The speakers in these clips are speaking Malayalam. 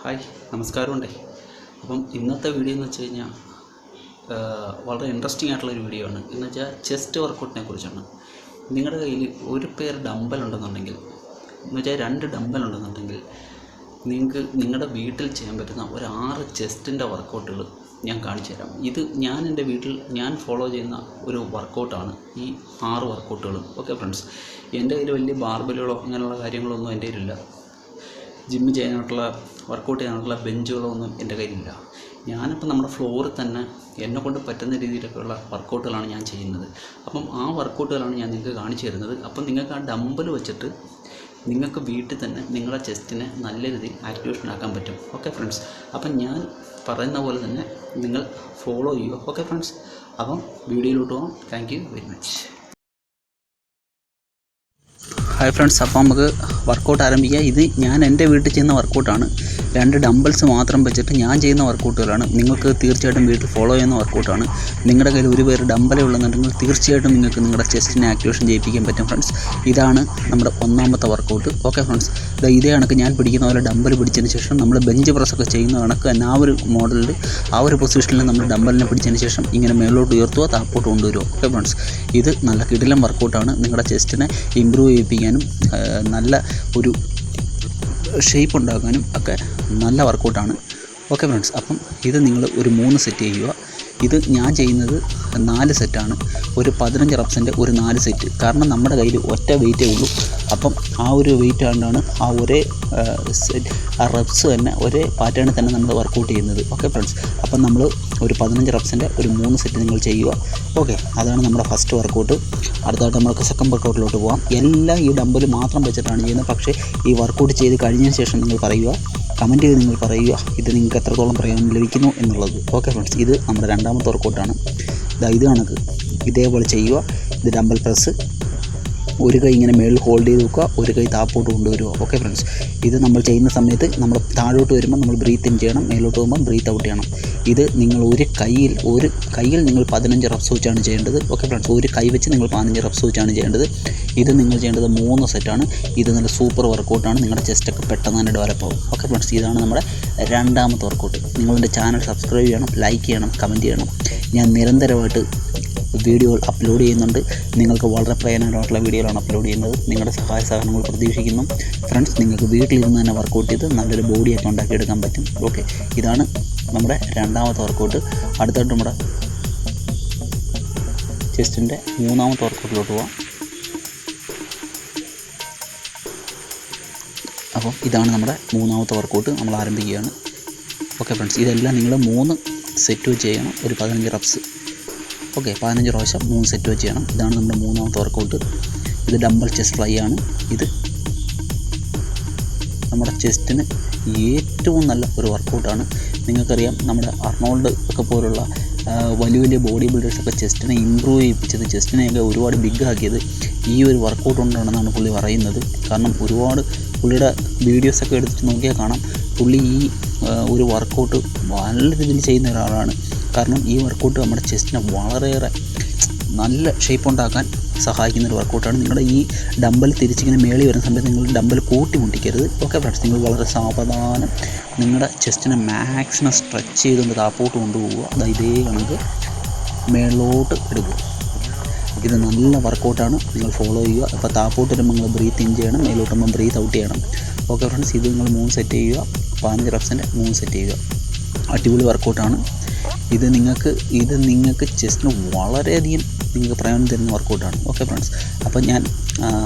ഹായ്, നമസ്കാരമുണ്ടേ. അപ്പം ഇന്നത്തെ വീഡിയോ എന്ന് വെച്ച് കഴിഞ്ഞാൽ വളരെ ഇൻട്രസ്റ്റിംഗ് ആയിട്ടുള്ളൊരു വീഡിയോ ആണ്. എന്ന് വെച്ചാൽ ചെസ്റ്റ് വർക്കൗട്ടിനെ കുറിച്ചാണ്. നിങ്ങളുടെ കയ്യിൽ ഒരു പെയർ ഡമ്പൽ ഉണ്ടെന്നുണ്ടെങ്കിൽ, എന്ന് വെച്ചാൽ 2 ഡമ്പൽ ഉണ്ടെന്നുണ്ടെങ്കിൽ, നിങ്ങൾക്ക് നിങ്ങളുടെ വീട്ടിൽ ചെയ്യാൻ പറ്റുന്ന ഒരു 6 ചെസ്റ്റിൻ്റെ വർക്കൗട്ടുകൾ ഞാൻ കാണിച്ചു തരാം. ഇത് ഞാൻ എൻ്റെ വീട്ടിൽ ഫോളോ ചെയ്യുന്ന ഒരു വർക്കൗട്ടാണ് ഈ 6 വർക്കൗട്ടുകളും. ഓക്കെ ഫ്രണ്ട്സ്, എൻ്റെ കയ്യിൽ വലിയ ബാർബലുകളോ അങ്ങനെയുള്ള കാര്യങ്ങളൊന്നും എൻ്റെ കയ്യിലില്ല. ജിമ്മ് ചെയ്യാനായിട്ടുള്ള വർക്കൗട്ട് ചെയ്യാനായിട്ടുള്ള ബെഞ്ചുകളോ ഒന്നും എൻ്റെ കയ്യിലില്ല. ഞാനിപ്പോൾ നമ്മുടെ ഫ്ലോറിൽ തന്നെ എന്നെക്കൊണ്ട് പറ്റുന്ന രീതിയിലൊക്കെയുള്ള വർക്കൗട്ടുകളാണ് ഞാൻ ചെയ്യുന്നത്. അപ്പം ആ വർക്കൗട്ടുകളാണ് ഞാൻ നിങ്ങൾക്ക് കാണിച്ചു തരുന്നത്. അപ്പം നിങ്ങൾക്ക് ആ ഡമ്പൽ വെച്ചിട്ട് നിങ്ങൾക്ക് വീട്ടിൽ തന്നെ നിങ്ങളുടെ ചെസ്റ്റിനെ നല്ല രീതിയിൽ ആക്ടിവേഷൻ ആക്കാൻ പറ്റും. ഓക്കെ ഫ്രണ്ട്സ്, അപ്പം ഞാൻ പറയുന്ന പോലെ തന്നെ നിങ്ങൾ ഫോളോ ചെയ്യുക. ഓക്കെ ഫ്രണ്ട്സ്, അപ്പം വീഡിയോയിലോട്ട് പോകാം. Thank you very much. Hi friends, അപ്പോൾ നമുക്ക് വർക്കൗട്ട് ആരംഭിക്കുക. ഇത് ഞാൻ എൻ്റെ വീട്ടിൽ ചെയ്യുന്ന വർക്കൗട്ടാണ്. 2 ഡംബിൾസ് മാത്രം വെച്ചിട്ട് ഞാൻ ചെയ്യുന്ന വർക്കൗട്ടുകളാണ്. നിങ്ങൾക്ക് തീർച്ചയായിട്ടും വീട്ടിൽ ഫോളോ ചെയ്യുന്ന വർക്കൗട്ടാണ്. നിങ്ങളുടെ കയ്യിൽ ഒരു പേര് ഡമ്പലേ ഉള്ളെന്നുണ്ടെങ്കിൽ തീർച്ചയായിട്ടും നിങ്ങൾക്ക് നിങ്ങളുടെ ചെസ്റ്റിനെ ആക്ടിവേഷൻ ചെയ്യിപ്പിക്കാൻ പറ്റും ഫ്രണ്ട്സ്. ഇതാണ് നമ്മുടെ 1ാമത്തെ വർക്കൗട്ട്. ഓക്കെ ഫ്രണ്ട്സ്, ഇതേ കണക്ക് ഞാൻ പിടിക്കുന്ന പോലെ ഡമ്പൽ പിടിച്ചതിന് ശേഷം നമ്മൾ ബെഞ്ച് പ്രസ്സൊക്കെ ചെയ്യുന്ന കണക്ക് തന്നെ ആ ഒരു മോഡലിൽ ആ ഒരു പൊസിഷനിൽ നമ്മൾ ഡമ്പലിനെ പിടിച്ചതിന് ശേഷം ഇങ്ങനെ മേലോട്ട് ഉയർത്തുക, താപ്പോട്ട് കൊണ്ടുവരിക. ഓക്കെ ഫ്രണ്ട്സ്, ഇത് നല്ല കിടിലൻ വർക്കൗട്ടാണ്. നിങ്ങളുടെ ചെസ്റ്റിനെ ഇമ്പ്രൂവ് ചെയ്യിപ്പിക്കാനും നല്ല ഒരു ഷേപ്പ് ഉണ്ടാക്കാനും ഒക്കെ നല്ല വർക്കൗട്ടാണ്. ഓക്കെ ഫ്രണ്ട്സ്, അപ്പം ഇത് നിങ്ങൾ ഒരു 3 സെറ്റ് ചെയ്യുക. ഇത് ഞാൻ ചെയ്യുന്നത് 4 സെറ്റാണ്. ഒരു 15 റെപ്സിൻ്റെ ഒരു 4 സെറ്റ്. കാരണം നമ്മുടെ കയ്യിൽ ഒറ്റ വെയിറ്റേ ഉള്ളൂ. അപ്പം ആ ഒരു വെയിറ്റ് കൊണ്ടാണ് ആ ഒരേ റെപ്സ് തന്നെ ഒരേ പാറ്റേണിൽ തന്നെ നമ്മൾ വർക്കൗട്ട് ചെയ്യുന്നത്. ഓക്കെ ഫ്രണ്ട്സ്, അപ്പം നമ്മൾ ഒരു 15 റെപ്സിൻ്റെ ഒരു 3 സെറ്റ് നിങ്ങൾ ചെയ്യുക. ഓക്കെ, അതാണ് നമ്മുടെ ഫസ്റ്റ് വർക്കൗട്ട്. അടുത്തായിട്ട് നമ്മൾക്ക് സെക്കൻഡ് വർക്കൗട്ടിലോട്ട് പോകാം. എല്ലാം ഈ ഡമ്പൽ മാത്രം വെച്ചിട്ടാണ് ചെയ്യുന്നത്. പക്ഷേ ഈ വർക്കൗട്ട് ചെയ്ത് കഴിഞ്ഞതിന് ശേഷം നിങ്ങൾ പറയുക, കമൻറ്റ് ചെയ്ത് നിങ്ങൾ പറയുക ഇത് നിങ്ങൾക്ക് എത്രത്തോളം പ്രയോജനം ലഭിക്കുന്നു എന്നുള്ളത്. ഓക്കെ ഫ്രണ്ട്സ്, ഇത് നമ്മുടെ 2ാമത്തെ വർക്കൗട്ടാണ്. ഇത് കണക്ക് ഇതേപോലെ ചെയ്യുക. ഇത് ഡമ്പൽ പ്രസ്, ഒരു കൈ ഇങ്ങനെ മേളിൽ ഹോൾഡ് ചെയ്ത് വെക്കുക, ഒരു കൈ താപ്പോട്ട് കൊണ്ടുവരിക. ഓക്കെ ഫ്രണ്ട്സ്, ഇത് നമ്മൾ ചെയ്യുന്ന സമയത്ത് നമ്മൾ താഴോട്ട് വരുമ്പോൾ നമ്മൾ ബ്രീത്ത് ഇൻ ചെയ്യണം, മേലോട്ട് പോകുമ്പോൾ ബ്രീത്ത് ഔട്ട് ചെയ്യണം. ഇത് നിങ്ങൾ ഒരു കയ്യിൽ നിങ്ങൾ 15 റെപ്സ് വെച്ചാണ് ചെയ്യേണ്ടത്. ഓക്കെ ഫ്രണ്ട്സ്, ഒരു കൈ വെച്ച് നിങ്ങൾ 15 റെപ്സ് വെച്ചാണ് ചെയ്യേണ്ടത്. ഇത് നിങ്ങൾ ചെയ്യേണ്ടത് 3 സെറ്റാണ്. ഇത് നല്ല സൂപ്പർ വർക്കൗട്ടാണ്. നിങ്ങളുടെ ചെസ്റ്റൊക്കെ പെട്ടെന്ന് തന്നെ ഡെവലപ്പ് ആവും. ഓക്കെ ഫ്രണ്ട്സ്, ഇതാണ് നമ്മുടെ 2ാമത്തെ വർക്കൗട്ട്. നിങ്ങളെൻ്റെ ചാനൽ സബ്സ്ക്രൈബ് ചെയ്യണം, ലൈക്ക് ചെയ്യണം, കമൻറ്റ് ചെയ്യണം. ഞാൻ നിരന്തരമായിട്ട് വീഡിയോകൾ അപ്ലോഡ് ചെയ്യുന്നുണ്ട്. നിങ്ങൾക്ക് വളരെ പ്രയോജനമായിട്ടുള്ള വീഡിയോകളാണ് അപ്ലോഡ് ചെയ്യുന്നത്. നിങ്ങളുടെ സഹായ സഹകരണങ്ങൾ പ്രതീക്ഷിക്കുന്നു ഫ്രണ്ട്സ്. നിങ്ങൾക്ക് വീട്ടിലിരുന്ന് തന്നെ വർക്കൗട്ട് ചെയ്ത് നല്ലൊരു ബോഡിയൊക്കെ ഉണ്ടാക്കിയെടുക്കാൻ പറ്റും. ഓക്കെ, ഇതാണ് നമ്മുടെ 2ാമത്തെ വർക്കൗട്ട്. അടുത്തായിട്ട് നമ്മുടെ ചെസ്റ്റിൻ്റെ 3ാമത്തെ വർക്കൗട്ടിലോട്ട് പോവാം. അപ്പോൾ ഇതാണ് നമ്മുടെ 3ാമത്തെ വർക്കൗട്ട്. നമ്മൾ ആരംഭിക്കുകയാണ്. ഓക്കെ ഫ്രണ്ട്സ്, ഇതെല്ലാം നിങ്ങൾ 3 സെറ്റ് വെച്ച് ചെയ്യണം. ഒരു 15 റെപ്സ്. ഓക്കെ, 15 പ്രാവശ്യം 3 സെറ്റ് വെച്ച് ചെയ്യണം. ഇതാണ് നമ്മുടെ 3ാമത്തെ വർക്കൗട്ട്. ഇത് ഡമ്പൽ ചെസ്റ്റ് ഫ്ലൈ ആണ്. ഇത് നമ്മുടെ ചെസ്റ്റിന് ഏറ്റവും നല്ല ഒരു വർക്കൗട്ടാണ്. നിങ്ങൾക്കറിയാം, നമ്മുടെ അർണോൾഡ് ഒക്കെ പോലുള്ള വലിയ ബോഡി ബിൽഡേഴ്സൊക്കെ ചെസ്റ്റിനെ ഇമ്പ്രൂവ് ചെയ്യിപ്പിച്ചത്, ചെസ്റ്റിനെയൊക്കെ ഒരുപാട് ബിഗ് ആക്കിയത് ഈ ഒരു വർക്കൗട്ട് കൊണ്ടാണെന്നാണ് പുള്ളി പറയുന്നത്. കാരണം ഒരുപാട് പുള്ളിയുടെ വീഡിയോസൊക്കെ എടുത്തിട്ട് നോക്കിയാൽ കാണാം, പുള്ളി ഈ ഒരു വർക്കൗട്ട് നല്ല രീതിയിൽ ചെയ്യുന്ന ഒരാളാണ്. കാരണം ഈ വർക്കൗട്ട് നമ്മുടെ ചെസ്റ്റിനെ വളരെയേറെ നല്ല ഷേപ്പ് ഉണ്ടാക്കാൻ സഹായിക്കുന്നൊരു വർക്കൗട്ടാണ്. നിങ്ങളുടെ ഈ ഡമ്പൽ തിരിച്ചിങ്ങനെ മേളി വരുന്ന സമയത്ത് നിങ്ങൾ ഡമ്പൽ കൂട്ടി മുട്ടിക്കരുത്. ഓക്കെ ഫ്രണ്ട്സ്, നിങ്ങൾ വളരെ സാവധാനം നിങ്ങളുടെ ചെസ്റ്റിനെ മാക്സിമം സ്ട്രെച്ച് ചെയ്തുകൊണ്ട് താപ്പോട്ട് കൊണ്ടുപോവുക. അതായത് ഇതേ കണക്ക് മേളിലോട്ട് എടുക്കുക. ഇത് നല്ല വർക്കൗട്ടാണ്. നിങ്ങൾ ഫോളോ ചെയ്യുക. അപ്പോൾ താപ്പോട്ട് വരുമ്പോൾ നിങ്ങൾ ബ്രീത്ത് ഇൻ ചെയ്യണം, മേലോട്ട് വരുമ്പോൾ ബ്രീത്ത് ഔട്ട് ചെയ്യണം. ഓക്കെ ഫ്രണ്ട്സ്, ഇത് നിങ്ങൾ 3 സെറ്റ് ചെയ്യുക. 15 റെപ്സിൻ്റെ 3 സെറ്റ് ചെയ്യുക. അടിപൊളി വർക്കൗട്ടാണ്. ഇത് നിങ്ങൾക്ക് ചെസ്റ്റിന് വളരെയധികം നിങ്ങൾക്ക് പ്രയോജനം തരുന്ന വർക്കൗട്ടാണ്. ഓക്കെ ഫ്രണ്ട്സ്, അപ്പോൾ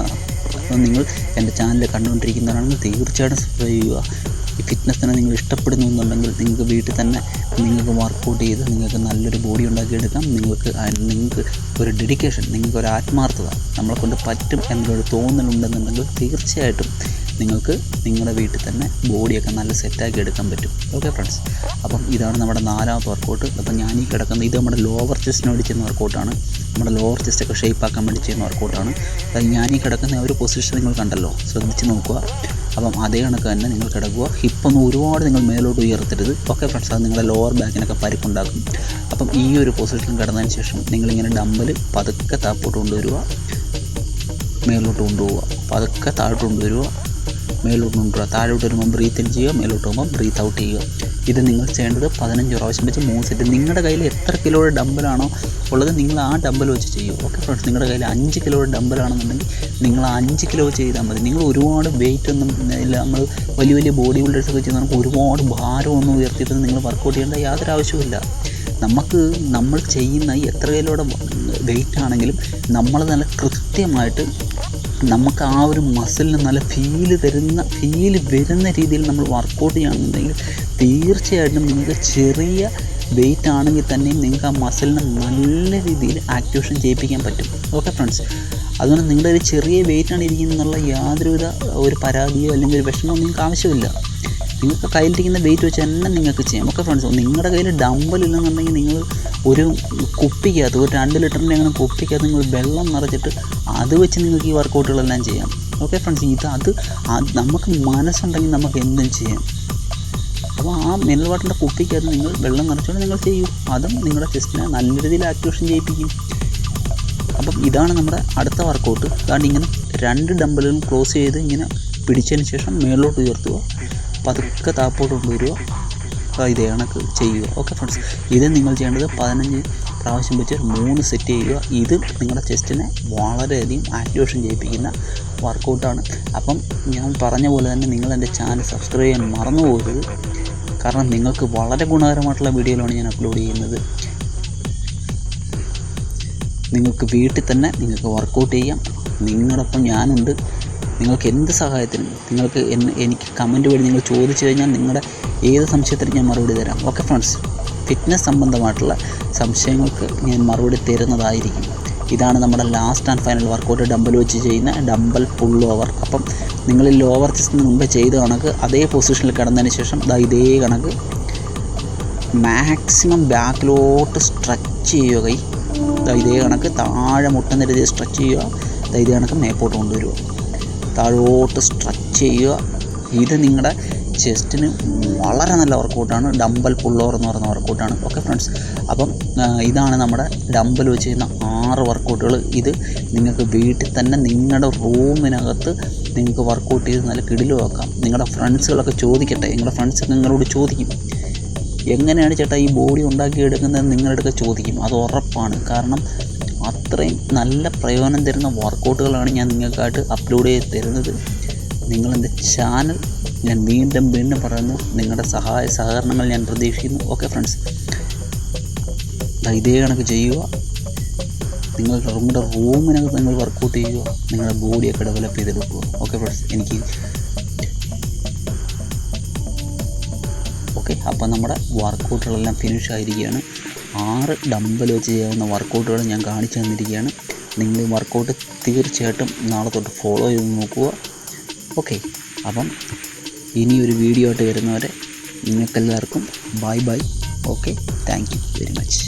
നിങ്ങൾ എൻ്റെ ചാനൽ കണ്ടുകൊണ്ടിരിക്കുന്നവരാണെങ്കിൽ തീർച്ചയായിട്ടും സബ്സ്ക്രൈബ് ചെയ്യുക. ഈ ഫിറ്റ്നസ്സിനെ നിങ്ങൾ ഇഷ്ടപ്പെടുന്നു എന്നുണ്ടെങ്കിൽ നിങ്ങൾക്ക് വീട്ടിൽ തന്നെ നിങ്ങൾക്ക് വർക്കൗട്ട് ചെയ്ത് നിങ്ങൾക്ക് നല്ലൊരു ബോഡി ഉണ്ടാക്കിയെടുക്കാം. നിങ്ങൾക്ക് ഒരു ഡെഡിക്കേഷൻ, നിങ്ങൾക്കൊരു ആത്മാർത്ഥത നമ്മളെ കൊണ്ട് പറ്റും എന്നൊരു തോന്നലുണ്ടെന്നുണ്ടെങ്കിൽ തീർച്ചയായിട്ടും നിങ്ങൾക്ക് നിങ്ങളുടെ വീട്ടിൽ തന്നെ ബോഡിയൊക്കെ നല്ല സെറ്റാക്കി എടുക്കാൻ പറ്റും. ഓക്കെ ഫ്രണ്ട്സ്, അപ്പം ഇതാണ് നമ്മുടെ 4ാമത്തെ വർക്കൗട്ട്. അപ്പം ഞാൻ ഈ കിടക്കുന്നത് ഇത് നമ്മുടെ ലോവർ ചെസ്റ്റിന് വേണ്ടി ചെയ്യുന്ന വർക്കൗട്ടാണ്. നമ്മുടെ ലോവർ ചെസ്റ്റൊക്കെ ഷേപ്പ് ആക്കാൻ വേണ്ടി ചെയ്യുന്ന വർക്കൗട്ടാണ്. അപ്പം ഞാൻ ഈ കിടക്കുന്ന ഒരു പൊസിഷൻ നിങ്ങൾ കണ്ടല്ലോ, ശ്രദ്ധിച്ച് നോക്കുക. അപ്പം അതേ കണക്ക് തന്നെ നിങ്ങൾ കിടക്കുക. ഹിപ്പൊന്നും ഒരുപാട് നിങ്ങൾ മേലോട്ട് ഉയർത്തരുത്. ഓക്കെ ഫ്രണ്ട്സ്, അത് നിങ്ങളുടെ ലോവർ ബാക്കിനൊക്കെ പരിക്കുണ്ടാക്കും. അപ്പം ഈ ഒരു പൊസിഷനിൽ കിടന്നതിന് ശേഷം നിങ്ങളിങ്ങനെ ഡമ്പൽ പതുക്കെ താപ്പോട്ട് കൊണ്ടുവരിക, മേലോട്ട് കൊണ്ടുപോവുക, പതുക്കെ താഴോട്ട് കൊണ്ടുവരിക, മേലോട്ട് കൊണ്ടുവരിക. താഴോട്ട് വരുമ്പോൾ ബ്രീത്ത് ഇൻ ചെയ്യുക, മേലോട്ട് പോകുമ്പോൾ ബ്രീത്ത് ഔട്ട് ചെയ്യുക. ഇത് നിങ്ങൾ ചെയ്യേണ്ടത് 15 പ്രാവശ്യം വെച്ച് 3 സെറ്റ്. നിങ്ങളുടെ കയ്യിൽ എത്ര കിലോയുടെ ഡമ്പലാണോ ഉള്ളത് നിങ്ങൾ ആ ഡമ്പൽ വെച്ച് ചെയ്യൂ. ഓക്കെ ഫ്രണ്ട്സ്, നിങ്ങളുടെ കയ്യിൽ 5 കിലോയുടെ ഡമ്പലാണെന്നുണ്ടെങ്കിൽ നിങ്ങൾ 5 കിലോ ചെയ്താൽ മതി. നിങ്ങൾ ഒരുപാട് വെയിറ്റ് ഒന്നും ഇല്ല, നമ്മൾ വലിയ വലിയ ബോഡി ബിൽഡേഴ്സൊക്കെ ചെയ്യുന്ന നമുക്ക് ഒരുപാട് ഭാരമൊന്നും ഉയർത്തിയിട്ട് നിങ്ങൾ വർക്കൗട്ട് ചെയ്യേണ്ട യാതൊരു ആവശ്യമില്ല. നമ്മൾ ചെയ്യുന്ന എത്ര കിലോയുടെ വെയിറ്റ് ആണെങ്കിലും നമ്മൾ നല്ല കൃത്യമായിട്ട് നമുക്ക് ആ ഒരു മസിലിന് നല്ല ഫീല് വരുന്ന രീതിയിൽ നമ്മൾ വർക്കൗട്ട് ചെയ്യുകയാണെന്നുണ്ടെങ്കിൽ തീർച്ചയായിട്ടും നിങ്ങൾക്ക് ചെറിയ വെയിറ്റ് ആണെങ്കിൽ തന്നെയും നിങ്ങൾക്ക് ആ മസിലിനെ നല്ല രീതിയിൽ ആക്ടിവേഷൻ ചെയ്യിപ്പിക്കാൻ പറ്റും. ഓക്കെ ഫ്രണ്ട്സ്, അതുകൊണ്ട് നിങ്ങളുടെ ഒരു ചെറിയ വെയിറ്റാണ് ഇരിക്കുന്നതെന്നുള്ള യാതൊരുവിധ ഒരു പരാതിയോ അല്ലെങ്കിൽ ഒരു വിഷമമോ നിങ്ങൾക്ക് ആവശ്യമില്ല. നിങ്ങൾക്ക് കയ്യിലിരിക്കുന്ന വെയിറ്റ് വെച്ച് തന്നെ നിങ്ങൾക്ക് ചെയ്യാം. ഓക്കെ ഫ്രണ്ട്സ്, നിങ്ങളുടെ കയ്യിൽ ഡമ്പൽ ഇല്ലെന്നുണ്ടെങ്കിൽ നിങ്ങൾ ഒരു കുപ്പിക്കകത്ത് ഒരു 2 ലിറ്ററിൻ്റെ അങ്ങനെ കുപ്പിക്കകത്ത് നിങ്ങൾ വെള്ളം നിറച്ചിട്ട് അത് വെച്ച് നിങ്ങൾക്ക് ഈ വർക്കൗട്ടുകളെല്ലാം ചെയ്യാം. ഓക്കെ ഫ്രണ്ട്സ്, അത് നമുക്ക് മനസ്സുണ്ടെങ്കിൽ നമുക്ക് എന്തും ചെയ്യാം. അപ്പോൾ ആ മിനറൽ വാട്ടറിൻ്റെ കുപ്പിക്കകത്ത് നിങ്ങൾ വെള്ളം നിറച്ചുകൊണ്ട് നിങ്ങൾ ചെയ്യൂ. അതും നിങ്ങളുടെ ചെസ്റ്റിനെ നല്ല രീതിയിൽ ആക്ടിവേഷൻ ചെയ്യിപ്പിക്കും. അപ്പം ഇതാണ് നമ്മുടെ അടുത്ത വർക്കൗട്ട്. കാരണം ഇങ്ങനെ 2 ഡമ്പലുകളും ക്ലോസ് ചെയ്ത് ഇങ്ങനെ പിടിച്ചതിന് ശേഷം മേളിലോട്ട് ഉയർത്തുക, പതുക്കെ താപ്പോട്ട് കൊണ്ടുവരിക, ഇതേ കണക്ക് ചെയ്യുക. ഓക്കെ ഫ്രണ്ട്സ്, ഇത് നിങ്ങൾ ചെയ്യേണ്ടത് 15 പ്രാവശ്യം വെച്ച് 3 സെറ്റ് ചെയ്യുക. ഇത് നിങ്ങളുടെ ചെസ്റ്റിനെ വളരെയധികം ആക്ടിവേഷൻ ചെയ്യിപ്പിക്കുന്ന വർക്കൗട്ടാണ്. അപ്പം ഞാൻ പറഞ്ഞ പോലെ തന്നെ നിങ്ങൾ എൻ്റെ ചാനൽ സബ്സ്ക്രൈബ് ചെയ്യാൻ മറന്നു പോകരുത്. കാരണം നിങ്ങൾക്ക് വളരെ ഗുണകരമായിട്ടുള്ള വീഡിയോകളാണ് ഞാൻ അപ്ലോഡ് ചെയ്യുന്നത്. നിങ്ങൾക്ക് വീട്ടിൽ തന്നെ നിങ്ങൾക്ക് വർക്കൗട്ട് ചെയ്യാം. നിങ്ങളോടൊപ്പം ഞാനുണ്ട്. നിങ്ങൾക്ക് എന്ത് സഹായത്തിനും എനിക്ക് കമൻറ്റ് വഴി നിങ്ങൾ ചോദിച്ചു കഴിഞ്ഞാൽ നിങ്ങളുടെ ഏത് സംശയത്തിനും ഞാൻ മറുപടി തരാം. ഓക്കെ ഫ്രണ്ട്സ്, ഫിറ്റ്നസ് സംബന്ധമായിട്ടുള്ള സംശയങ്ങൾക്ക് ഞാൻ മറുപടി തരുന്നതായിരിക്കും. ഇതാണ് നമ്മുടെ last and final workout, dumbbell വെച്ച് ചെയ്യുന്ന ഡമ്പൽ പുൾ ഓവർ. അപ്പം നിങ്ങൾ ലോവർ ചെസ്റ്റിന് മുമ്പ് ചെയ്ത കണക്ക് അതേ പൊസിഷനിൽ കിടന്നതിന് ശേഷം ഇതേ കണക്ക് മാക്സിമം ബാക്കിലോട്ട് സ്ട്രെച്ച് ചെയ്യുക. കൈ ഇതേ കണക്ക് താഴെ മുട്ടുന്ന രീതിയിൽ സ്ട്രെച്ച് ചെയ്യുക. ഇതേ കണക്ക് മേപ്പോട്ട് കൊണ്ടുവരിക, താഴോട്ട് സ്ട്രെച്ച് ചെയ്യുക. ഇത് നിങ്ങളുടെ ചെസ്റ്റിന് വളരെ നല്ല വർക്കൗട്ടാണ്. ഡമ്പൽ പുൾ ഓവർ എന്ന് പറയുന്ന വർക്കൗട്ടാണ്. ഓക്കെ ഫ്രണ്ട്സ്, അപ്പം ഇതാണ് നമ്മുടെ ഡമ്പൽ വെച്ച് ചെയ്യുന്ന 6 വർക്കൗട്ടുകൾ. ഇത് നിങ്ങൾക്ക് വീട്ടിൽ തന്നെ നിങ്ങളുടെ റൂമിനകത്ത് നിങ്ങൾക്ക് വർക്കൗട്ട് ചെയ്ത് നല്ല കിടിലും ആക്കാം. നിങ്ങളുടെ ഫ്രണ്ട്സുകളൊക്കെ ചോദിക്കട്ടെ, നിങ്ങളുടെ ഫ്രണ്ട്സൊക്കെ നിങ്ങളോട് ചോദിക്കും എങ്ങനെയാണ് ചേട്ടാ ഈ ബോഡി ഉണ്ടാക്കിയെടുക്കുന്നത് നിങ്ങളടുക്കെ ചോദിക്കും. അത് ഉറപ്പാണ്. കാരണം അത്രയും നല്ല പ്രയോജനം തരുന്ന വർക്കൗട്ടുകളാണ് ഞാൻ നിങ്ങൾക്കായിട്ട് അപ്ലോഡ് ചെയ്ത് തരുന്നത്. നിങ്ങളെൻ്റെ ചാനൽ ഞാൻ വീണ്ടും പറയുന്നു, നിങ്ങളുടെ സഹകരണങ്ങൾ ഞാൻ പ്രതീക്ഷിക്കുന്നു. ഓക്കെ ഫ്രണ്ട്സ്, ഇതേ കണക്ക് ചെയ്യുക. നിങ്ങളുടെ റൂമിനകത്ത് നിങ്ങൾ വർക്കൗട്ട് ചെയ്യുക, നിങ്ങളുടെ ബോഡിയൊക്കെ ഡെവലപ്പ് ചെയ്തെടുക്കുക. ഓക്കെ ഫ്രണ്ട്സ്, ഓക്കെ, അപ്പോൾ നമ്മുടെ വർക്കൗട്ടുകളെല്ലാം ഫിനിഷ് ആയിരിക്കുകയാണ്. 6 ഡമ്പൽ വെച്ച് ചെയ്യാവുന്ന വർക്കൗട്ടുകൾ ഞാൻ കാണിച്ചു തന്നിരിക്കുകയാണ്. നിങ്ങൾ ഈ വർക്കൗട്ട് തീർച്ചയായിട്ടും നാളെ തൊട്ട് ഫോളോ ചെയ്ത് നോക്കുക. ഓക്കെ, അപ്പം ഇനിയൊരു വീഡിയോ ആയിട്ട് വരുന്നവരെ നിങ്ങൾക്കെല്ലാവർക്കും bye. Okay, thank you very much.